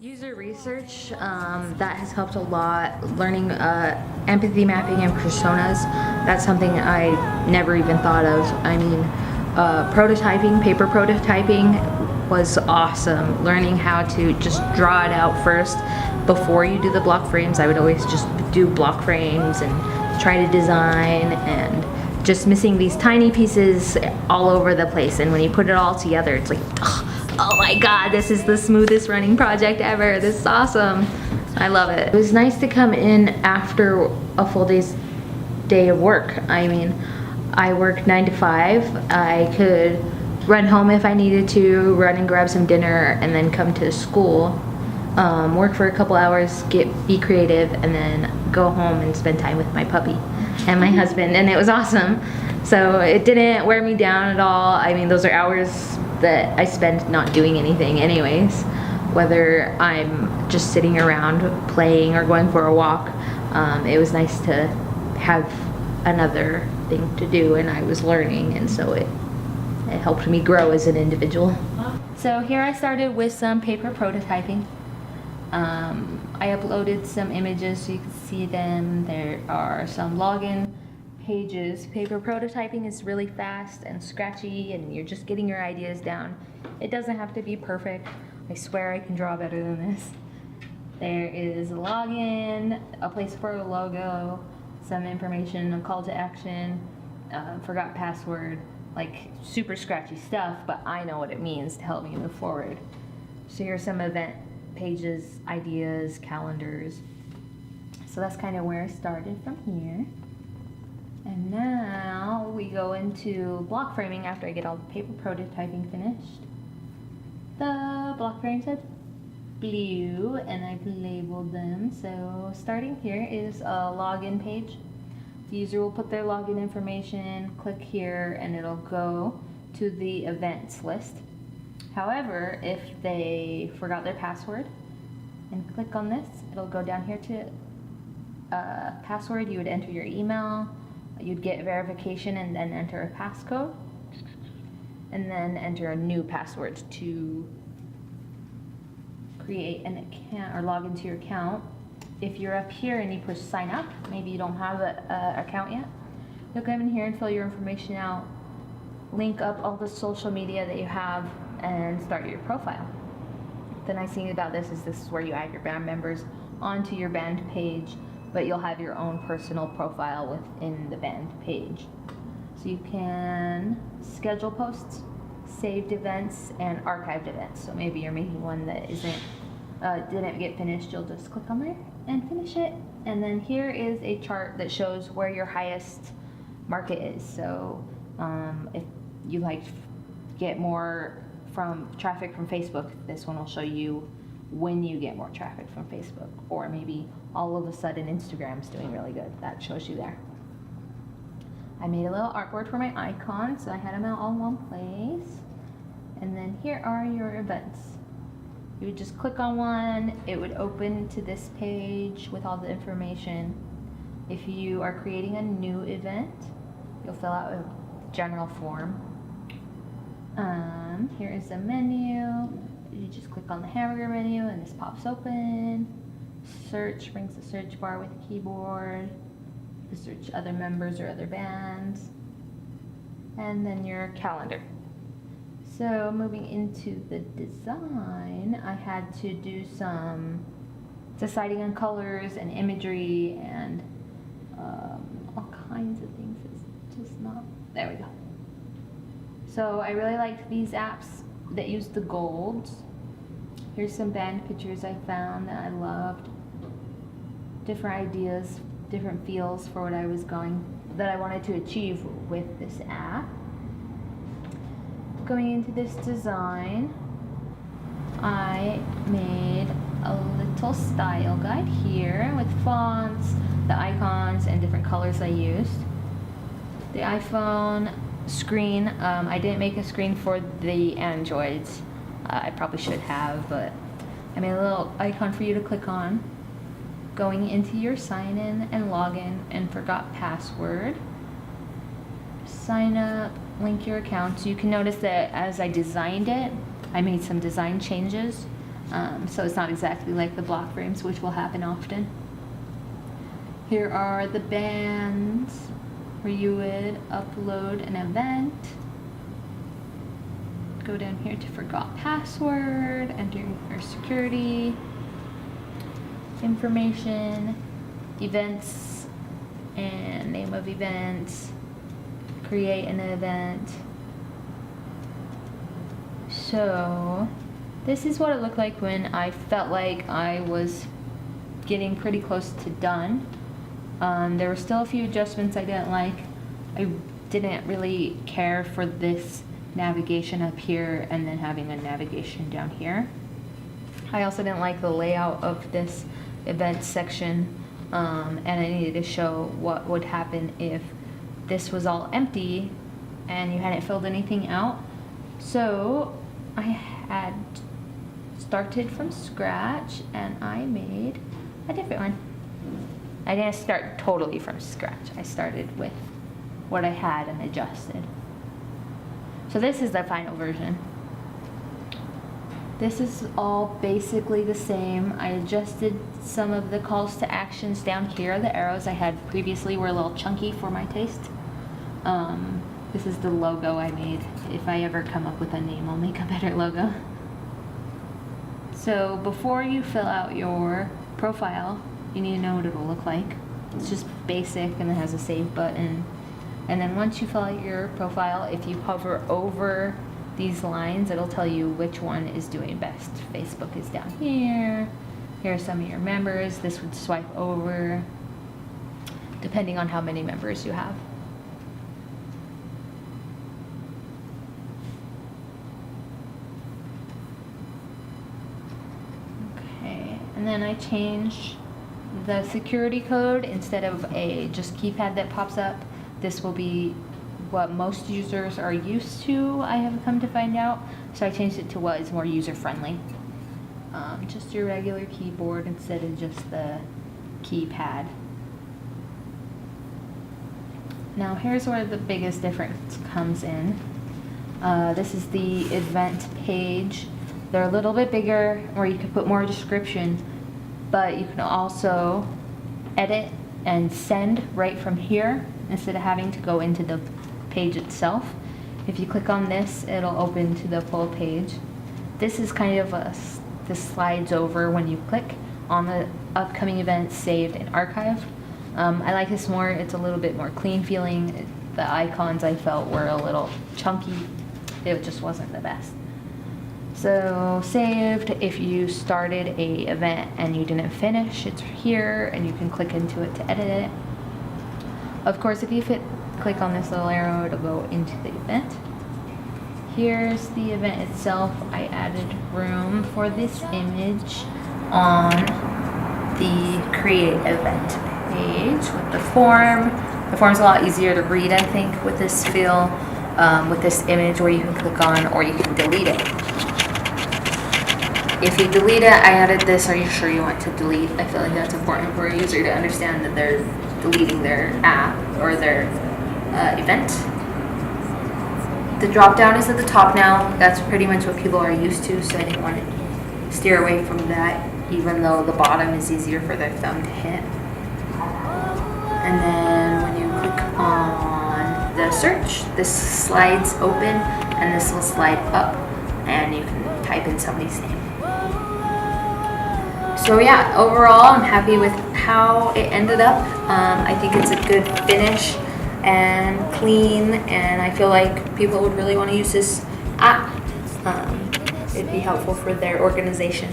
User research, that has helped a lot. Learning empathy mapping and personas, that's something I never even thought of. I mean, prototyping, paper prototyping was awesome. Learning how to just draw it out first before you do the block frames. I would always just do block frames and try to design, and just missing these tiny pieces all over the place. And when you put it all together, it's like, oh my god, this is the smoothest running project ever. This is awesome. I love it. It was nice to come in after a full day of work. I mean, I work 9 to 5. I could run home if I needed to, run and grab some dinner, and then come to school, work for a couple hours, be creative, and then go home and spend time with my puppy and my husband, and it was awesome. So it didn't wear me down at all. I mean, those are hours that I spend not doing anything anyways, whether I'm just sitting around playing or going for a walk. It was nice to have another thing to do, and I was learning, and so it helped me grow as an individual. So here I started with some paper prototyping. I uploaded some images so you can see them. There are some login pages. Paper prototyping is really fast and scratchy, and you're just getting your ideas down. It doesn't have to be perfect. I swear I can draw better than this. There is a login, a place for a logo, some information, a call to action, forgot password, like super scratchy stuff, but I know what it means to help me move forward. So here's some event pages, ideas, calendars. So that's kind of where I started from here. And now we go into block framing after I get all the paper prototyping finished. The block frames are blue and I've labeled them. So starting here is a login page. The user will put their login information, click here, and it'll go to the events list. However, if they forgot their password and click on this, it'll go down here to password. You would enter your email, you'd get verification, and then enter a passcode, and then enter a new password to create an account or log into your account. If you're up here and you push sign up, maybe you don't have an account yet, you'll come in here and fill your information out, link up all the social media that you have, and start your profile. The nice thing about this is where you add your band members onto your band page, but you'll have your own personal profile within the band page. So you can schedule posts, saved events, and archived events. So maybe you're making one that didn't get finished, you'll just click on there and finish it. And then here is a chart that shows where your highest market is. So if you like get more traffic from Facebook, this one will show you when you get more traffic from Facebook, or maybe all of a sudden Instagram's doing really good. That shows you there. I made a little artboard for my icons, so I had them out all in one place. And then here are your events. You would just click on one, it would open to this page with all the information. If you are creating a new event, you'll fill out a general form. Here is the menu. You just click on the hamburger menu and this pops open. Search brings the search bar with a keyboard. You can search other members or other bands. And then your calendar. So moving into the design, I had to do some deciding on colors and imagery and all kinds of things. It's just not, there we go. So I really liked these apps that use the golds. Here's some band pictures I found that I loved. Different ideas, different feels for what I wanted to achieve with this app. Going into this design, I made a little style guide here with fonts, the icons, and different colors I used. The iPhone screen, I didn't make a screen for the Androids. I probably should have, but I made a little icon for you to click on. Going into your sign in and login and forgot password. Sign up, link your account. So you can notice that as I designed it, I made some design changes. So it's not exactly like the block frames, which will happen often. Here are the bands where you would upload an event. Go down here to forgot password, enter your security information, events and name of events, create an event. So this is what it looked like when I felt like I was getting pretty close to done. There were still a few adjustments I didn't like. I didn't really care for this navigation up here and then having a navigation down here. I also didn't like the layout of this event section, and I needed to show what would happen if this was all empty and you hadn't filled anything out. So I had started from scratch and I made a different one. I didn't start totally from scratch. I started with what I had and adjusted. So this is the final version. This is all basically the same. I adjusted some of the calls to actions down here. The arrows I had previously were a little chunky for my taste. This is the logo I made. If I ever come up with a name, I'll make a better logo. So before you fill out your profile, you need to know what it'll look like. It's just basic and it has a save button. And then once you fill out your profile, if you hover over these lines, it'll tell you which one is doing best. Facebook is down here. Here are some of your members. This would swipe over, depending on how many members you have. Okay, and then I changed the security code. Instead of a just keypad that pops up, this will be what most users are used to, I have come to find out. So I changed it to what is more user-friendly. Just your regular keyboard instead of just the keypad. Now here's where the biggest difference comes in. This is the event page. They're a little bit bigger, or you can put more description, but you can also edit and send right from here instead of having to go into the page itself. If you click on this, it'll open to the full page. This is kind of this slides over when you click on the upcoming events saved and archived. I like this more. It's a little bit more clean feeling. The icons I felt were a little chunky. It just wasn't the best. So saved, if you started a event and you didn't finish, it's here and you can click into it to edit it. Of course, if you click on this little arrow, it'll go into the event. Here's the event itself. I added room for this image on the create event page with the form. The form's a lot easier to read, I think, with this feel, with this image where you can click on or you can delete it. If you delete it, I added this, are you sure you want to delete? I feel like that's important for a user to understand that they're deleting their app or their event. The drop down is at the top now. That's pretty much what people are used to, so I didn't want to steer away from that, even though the bottom is easier for their thumb to hit. And then when you click on the search, this slides open and this will slide up and you can type in somebody's name. So yeah, overall I'm happy with how it ended up. I think it's a good finish and clean, and I feel like people would really want to use this app. It'd be helpful for their organization.